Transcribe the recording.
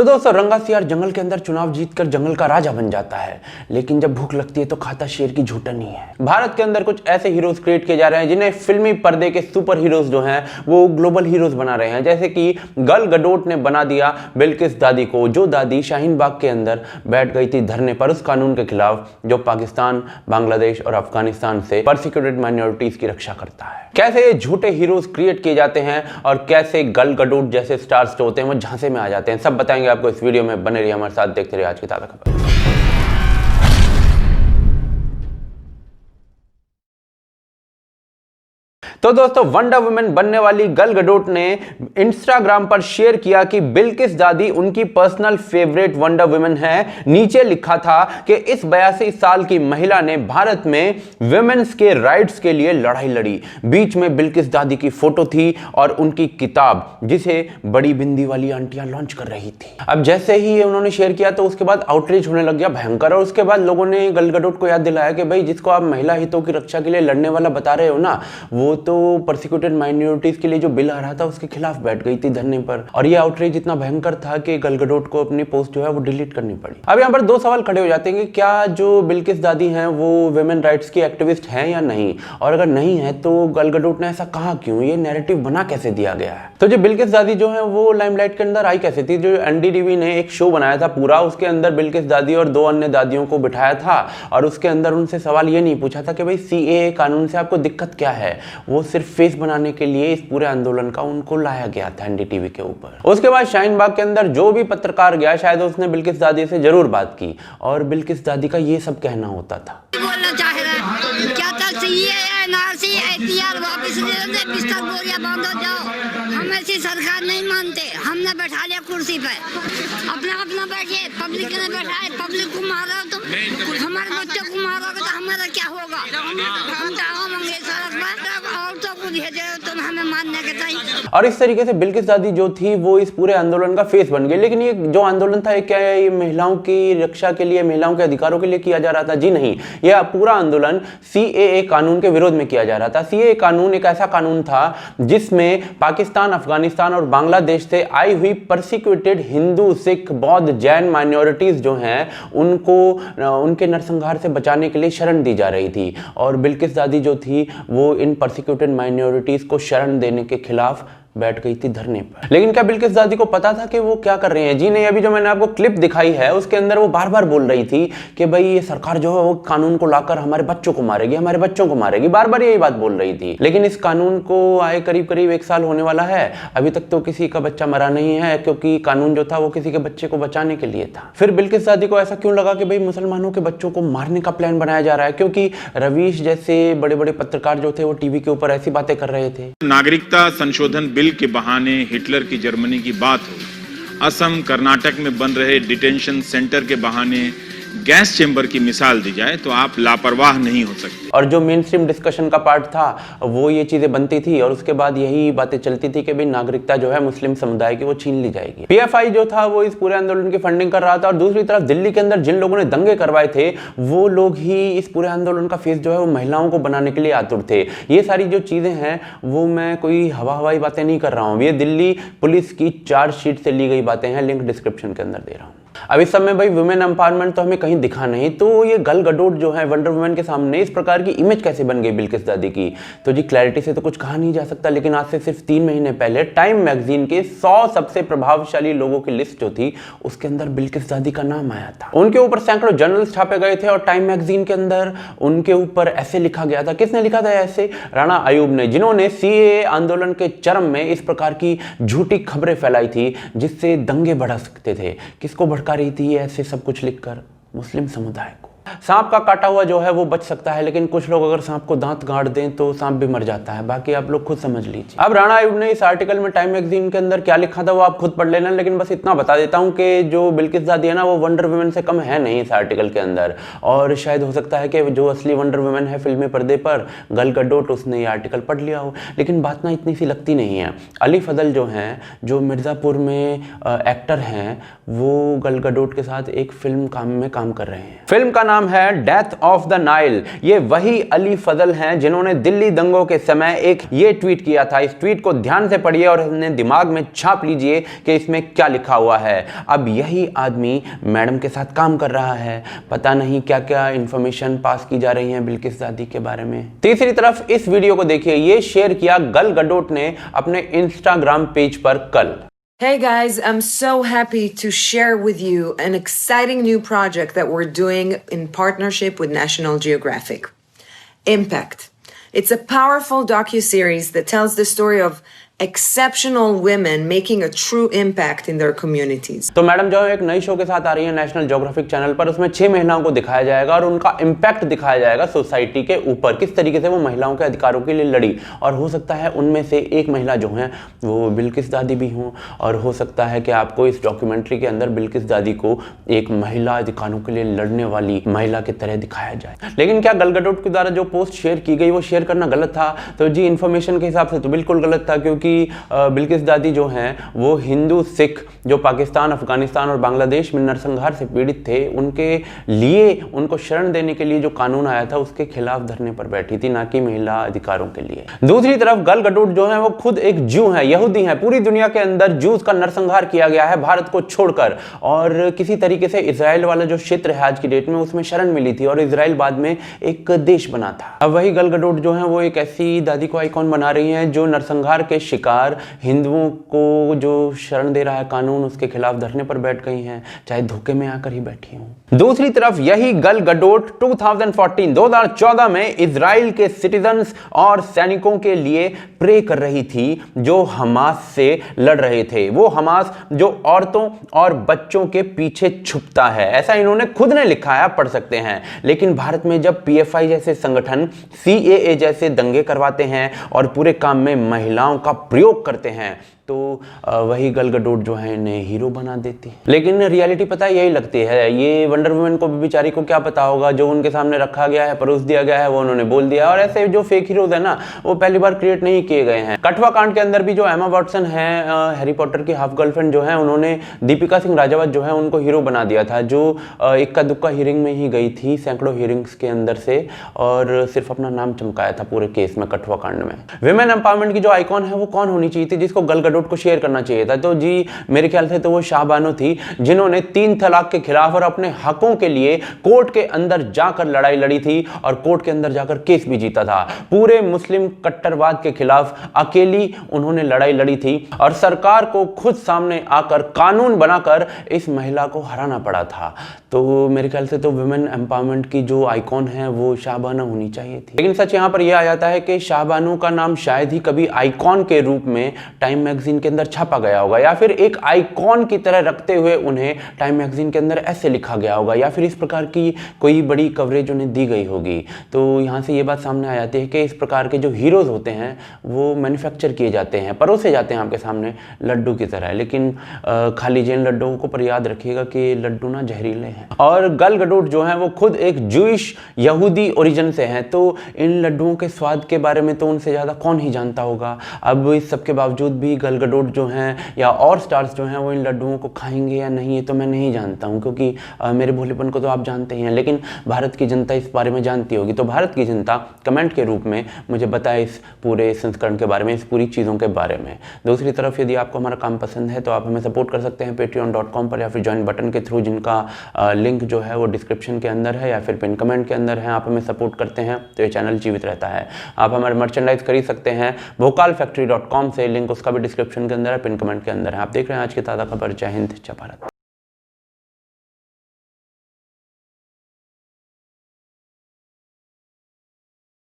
तो दोस्तों रंगा सियार जंगल के अंदर चुनाव जीतकर जंगल का राजा बन जाता है, लेकिन जब भूख लगती है तो खाता शेर की झूठन ही है। भारत के अंदर कुछ ऐसे हीरोज क्रिएट किए जा रहे हैं जिन्हें फिल्मी पर्दे के सुपर हीरोज जो हैं वो ग्लोबल हीरोज बना रहे हैं। जैसे कि गल गडोट ने बना दिया बिल्किस दादी को, जो दादी शाहीन बाग के अंदर बैठ गई थी धरने पर उस कानून के खिलाफ जो पाकिस्तान, बांग्लादेश और अफगानिस्तान से परसिक्यूटेड माइनॉरिटीज की रक्षा करता है। कैसे ये झूठे हीरोज क्रिएट किए जाते हैं और कैसे गल गडोट जैसे स्टार्स जो होते हैं वो झांसे में आ जाते हैं, सब बताएंगे आपको इस वीडियो में। बने रहिए हमारे साथ, देखते रहिए आज की ताज़ा खबर। तो दोस्तों वंडर वुमन बनने वाली गल गडोट ने इंस्टाग्राम पर शेयर किया कि बिल्किस दादी उनकी पर्सनल फेवरेट वंडर वुमन है। नीचे लिखा था कि इस 82 साल की महिला ने भारत में वुमेन्स के राइट्स के लिए लड़ाई लड़ी। बीच में बिल्किस दादी की फोटो थी और उनकी किताब जिसे बड़ी बिंदी वाली आंटियां लॉन्च कर रही थी। अब जैसे ही उन्होंने शेयर किया तो उसके बाद आउटरीच होने लग गया भयंकर, और उसके बाद लोगों ने गल गडोट को याद दिलाया कि भाई जिसको आप महिला हितों की रक्षा के लिए लड़ने वाला बता रहे हो ना, वो तो परसिक्यूटेड माइनॉरिटीज के लिए जो बिल आ रहा था उसके खिलाफ बैठ गई थी धरने पर। और ये आउटरीच इतना भयंकर था कि गल गडोट को अपनी पोस्ट जो है वो डिलीट करनी पड़ी। अब यहाँ पर दो सवाल खड़े हो जाते हैं कि क्या जो बिल्किस दादी हैं वो वुमेन राइट्स की एक्टिविस्ट हैं या नहीं, और अगर नहीं है तो गल गडोट ने ऐसा कहा क्यों, ये नैरेटिव बना कैसे दिया गया है। तो जो बिल्किस दादी जो है वो लाइमलाइट के अंदर आई कैसे थी। जो एनडीटीवी ने एक शो बनाया था पूरा, उसके अंदर बिल्किस दादी और दो अन्य दादियों को बिठाया था और उसके अंदर उनसे सवाल ये नहीं पूछा था कि भाई सीएए कानून से आपको दिक्कत क्या है, वो सिर्फ फेस बनाने के लिए इस पूरे आंदोलन का उनको लाया गया था एनडीटीवी के ऊपर। उसके बाद शाहीन बाग के अंदर जो भी पत्रकार गया शायद उसने बिल्किस दादी से जरूर बात की और बिल्किस दादी का ये सब कहना होता था। बोलना चाह रहा है क्या था, सीएए एनआरसी एटीआर वापस ले दे, बिस्तर बोरिया बांधो जाओ। हम ऐसी सरकार नहीं मानते, हमने बैठा लिया कुर्सी पे, अपना अपना बैठिए, पब्लिक ने बैठाए, पब्लिक को मारा तो हमारे बच्चों को मारोगे तो हमारा क्या होगा। हम चाहो मंगे सड़क पर औरतों को भेजे तुम हमें मानने के चाहिए। और इस तरीके से बिल्किस दादी जो थी वो इस पूरे आंदोलन का फेस बन गई। लेकिन ये जो आंदोलन था क्या ये महिलाओं की रक्षा के लिए, महिलाओं के अधिकारों के लिए किया जा रहा था? जी नहीं, यह पूरा आंदोलन सीएए कानून के विरोध में किया जा रहा था। सीएए कानून एक ऐसा कानून था जिसमें पाकिस्तान, अफगानिस्तान और बांग्लादेश से आई हुई परसिक्यूटेड हिंदू, सिख, बौद्ध, जैन माइनॉरिटीज जो हैं उनको उनके नरसंहार से बचाने के लिए शरण दी जा रही थी। और बिल्किस दादी जो थी वो इन परसिक्यूटेड माइनॉरिटीज को शरण देने के खिलाफ बैठ गई थी धरने पर। लेकिन क्या बिल्किस दादी को पता था कि वो क्या कर रहे हैं? जी नहीं। अभी जो मैंने आपको क्लिप दिखाई है उसके अंदर वो बार बार बोल रही थी कि भाई ये सरकार जो है वो कानून को लाकर हमारे बच्चों को मारेगी, हमारे बच्चों को मारेगी, बार बार यही बात बोल रही थी। लेकिन इस कानून को आए करीब करीब 1 साल होने वाला है, अभी तक तो किसी का बच्चा मरा नहीं है, क्योंकि कानून जो था वो किसी के बच्चे को बचाने के लिए था। फिर बिल्किस दादी को ऐसा क्यों लगा कि भाई मुसलमानों के बच्चों को मारने का प्लान बनाया जा रहा है? क्योंकि रवीश जैसे बड़े बड़े पत्रकार जो थे वो टीवी के ऊपर ऐसी बातें कर रहे थे। नागरिकता संशोधन बिल के बहाने हिटलर की जर्मनी की बात हो, असम, कर्नाटक में बन रहे डिटेंशन सेंटर के बहाने गैस चेंबर की मिसाल दी जाए तो आप लापरवाह नहीं हो सकते। और जो मेन स्ट्रीम डिस्कशन का पार्ट था वो ये चीजें बनती थी और उसके बाद यही बातें चलती थी कि भाई नागरिकता जो है मुस्लिम समुदाय की वो छीन ली जाएगी। पीएफआई जो था वो इस पूरे आंदोलन की फंडिंग कर रहा था और दूसरी तरफ दिल्ली के अंदर जिन लोगों ने दंगे करवाए थे वो लोग ही इस पूरे आंदोलन का फेस जो है वो महिलाओं को बनाने के लिए आतुर थे। ये सारी जो चीजें हैं वो मैं कोई हवाई बातें नहीं कर रहा हूँ, ये दिल्ली पुलिस की चार्जशीट से ली गई बातें हैं, लिंक डिस्क्रिप्शन के अंदर दे रहा हूँ। अब इस समय भाई वुमेन एम्पावरमेंट तो हमें कहीं दिखा नहीं, तो ये गल गडोट जो है वंडर वुमेन के सामने इस प्रकार की इमेज कैसे बन गई बिल्किस दादी की? तो जी क्लैरिटी से तो कुछ कहा नहीं जा सकता, लेकिन आज से सिर्फ 3 महीने पहले टाइम मैगजीन के 100 सबसे प्रभावशाली लोगों की लिस्ट जो थी उसके अंदर बिल्किस दादी का नाम आया था। उनके ऊपर सैकड़ों जर्नल्स छापे गए थे और टाइम मैगजीन के अंदर उनके ऊपर ऐसे लिखा गया था। किसने लिखा था ऐसे? राणा आयूब ने, जिन्होंने सीएए आंदोलन के चरम में इस प्रकार की झूठी खबरें फैलाई थी जिससे दंगे बढ़ा सकते थे। किसको भड़का रही थी ऐसे सब कुछ लिखकर? मुस्लिम समुदाय को। सांप का काटा हुआ जो है वो बच सकता है, लेकिन कुछ लोग अगर सांप को दांत गाड़ दें तो सांप भी मर जाता है। बाकी आप लोग खुद समझ लीजिए। अब राणा आयूब ने इस आर्टिकल में टाइम मैगजीन के अंदर क्या लिखा था वो आप खुद पढ़ लेना, लेकिन बस इतना बता देता हूं कि जो बिल्किस दादी है ना वो वंडर वुमेन से कम है नहीं इस आर्टिकल के अंदर। और शायद हो सकता है कि जो असली वंडर वुमेन है फिल्मी पर्दे पर गल गडोट, उसने ये आर्टिकल पढ़ लिया हो। लेकिन बात ना इतनी सी लगती नहीं है। अली फजल जो हैं, जो मिर्जापुर में एक्टर हैं, वो गल गडोट के साथ एक फिल्म में काम कर रहे हैं। फिल्म का नाम नाम है डेथ ऑफ द नाइल। ये वही अली फजल हैं जिन्होंने दिल्ली दंगों के समय एक ये ट्वीट किया था। इस ट्वीट को ध्यान से पढ़िए और अपने दिमाग में छाप लीजिए कि इसमें क्या लिखा हुआ है। अब यही आदमी मैडम के साथ काम कर रहा है, पता नहीं क्या क्या इंफॉर्मेशन पास की जा रही है बिल्किस दादी के बारे में। तीसरी तरफ इस वीडियो को देखिए, ये शेयर किया गल गडोट ने अपने इंस्टाग्राम पेज पर कल। Hey guys, I'm so happy to share with you an exciting new project that we're doing in partnership with National Geographic. Impact. It's a powerful docuseries that tells the story of exceptional women making a true impact in their communities. तो madam जो एक नई show के साथ आ रही है national geographic channel पर, उसमें 6 महिलाओं को दिखाया जाएगा और उनका इम्पैक्ट दिखाया जाएगा सोसाइटी के ऊपर, किस तरीके से वो महिलाओं के अधिकारों के लिए लड़ी। और हो सकता है उनमें से एक महिला जो है वो बिल्किस दादी भी हों, और हो सकता है कि आपको इस डॉक्यूमेंट्री के अंदर बिल्किस दादी को एक महिला अधिकारों के लिए लड़ने वाली महिला की तरह दिखाया जाए। लेकिन क्या गल गडोट के द्वारा जो पोस्ट शेयर की गई वो शेयर करना गलत था? तो जी इन्फॉर्मेशन के हिसाब से तो बिल्कुल गलत था, क्योंकि बिल्किस दादी जो हैं वो हिंदू सिख जो पाकिस्तान, अफगानिस्तान और बांग्लादेश में नरसंहार से पीड़ित थे, उनके लिए उनको शरण देने के लिए जो कानून आया था उसके खिलाफ धरने पर बैठी थी, ना कि महिला अधिकारों के लिए। दूसरी तरफ गल गडोट जो है वो खुद एक जू है, यहूदी है। पूरी दुनिया के अंदर जूस का नरसंहार किया गया है भारत को छोड़कर, और किसी तरीके से इजराइल वाला जो क्षेत्र है आज की डेट में उसमें शरण मिली थी और इजराइल बाद में एक देश बना था। अब वही गल गडोट जो है वो एक ऐसी दादी को आइकॉन बना रही है जो नरसंहार के शिकार हिंदुओं को जो शरण दे रहा है कानून, उसके खिलाफ धरने पर बैठ गई हैं, चाहे धोखे में आकर ही बैठी हूं। दूसरी तरफ यही गल गडोट 2014 में इजराइल के सिटीजन्स और सैनिकों के लिए प्रे कर रही थी जो हमास से लड़ रहे थे। वो हमास जो औरतों और बच्चों के पीछे छुपता है, ऐसा इन्होंने खुद ने लिखा है, आप पढ़ सकते हैं। लेकिन भारत में जब पीएफआई जैसे संगठन सीएए जैसे दंगे करवाते हैं और पूरे काम में महिलाओं का प्रयोग करते हैं तो वही गल गडोट जो है इन्हें हीरो बना देती है। लेकिन रियलिटी पता है यही लगती है। ये वंडर वुमन को भी बेचारी को क्या पता होगा, जो उनके सामने रखा गया है, परोस दिया गया है, वो उन्होंने बोल दिया। और ऐसे जो फेक हीरोज है ना, वो पहली बार क्रिएट नहीं किए गए हैं। कठवा कांड के अंदर भी जो एमा वॉटसन है, हैरी पॉटर की हाफ गर्लफ्रेंड जो है, उन्होंने दीपिका सिंह राजावत जो है उनको हीरो बना दिया था, जो इक्का दुक्का हियरिंग में ही गई थी, सैकड़ों हियरिंग्स के अंदर से, और सिर्फ अपना नाम चमकाया था पूरे केस में, कठवा कांड में। विमेन एम्पावरमेंट की जो आइकॉन है वो कौन होनी चाहिए थी, जिसको गल गडोट को शेयर करना चाहिए था? तो जी मेरे ख्याल से तो वो शाहबानो थी, जिन्होंने 3 तलाक के खिलाफ और अपने हकों के लिए कोर्ट के अंदर जाकर लड़ाई लड़ी थी और कोर्ट के अंदर जाकर केस भी जीता था। पूरे मुस्लिम कट्टरवाद के खिलाफ अकेली उन्होंने लड़ाई लड़ी थी और सरकार को खुद सामने आकर कानून बनाकर इस महिला को हराना पड़ा था। तो मेरे ख्याल से तो वुमेन एम्पावरमेंट की जो आइकॉन है वो शाहबानो होनी चाहिए थी। लेकिन सच यहां पर यह आ जाता है कि शाहबानो का नाम शायद ही कभी आइकॉन के रूप में टाइम मैगजीन के अंदर छापा गया होगा, या फिर एक आइकॉन की तरह रखते हुए उन्हें टाइम मैगजीन के अंदर ऐसे लिखा गया होगा, या फिर इस प्रकार की कोई बड़ी कवरेज उन्हें दी गई होगी। तो यहाँ से ये बात सामने आ जाती है कि इस प्रकार के जो हीरोज होते हैं वो मैन्युफैक्चर किए जाते हैं, परोसे जाते हैं आपके सामने लड्डू की तरह। लेकिन खाली जैन लड्डुओं को, पर याद रखिएगा कि लड्डू ना जहरीले हैं। और गल गडोट जो है वो खुद एक जूइश यहूदी ओरिजिन से हैं, तो इन लड्डुओं के स्वाद के बारे में तो उनसे ज़्यादा कौन ही जानता होगा। अब इस सब के बावजूद भी गल गडोट जो हैं या और स्टार्स जो हैं वो इन लड्डुओं को खाएंगे या नहीं, ये तो मैं नहीं जानता हूँ, क्योंकि मेरे भोलेपन को तो आप जानते ही हैं। लेकिन भारत की जनता इस बारे में जानती होगी, तो भारत की जनता कमेंट के रूप में मुझे बताए इस पूरे संस्करण के बारे में, इस पूरी चीज़ों के बारे में। दूसरी तरफ यदि आपको हमारा काम पसंद है तो आप हमें सपोर्ट कर सकते हैं patreon.com पर, या फिर ज्वाइन बटन के थ्रू, जिनका लिंक जो है वो डिस्क्रिप्शन के अंदर है या फिर पिन कमेंट के अंदर है। आप हमें सपोर्ट करते हैं तो ये चैनल जीवित रहता है। आप हमारे मर्चेंडाइज खरीद सकते हैं vocalfactory.com से, लिंक उसका भी डिस्क्रिप्शन के अंदर है, पिन कमेंट के अंदर है। आप देख रहे हैं आज की ताज़ा खबर। जय हिंद, जय भारत।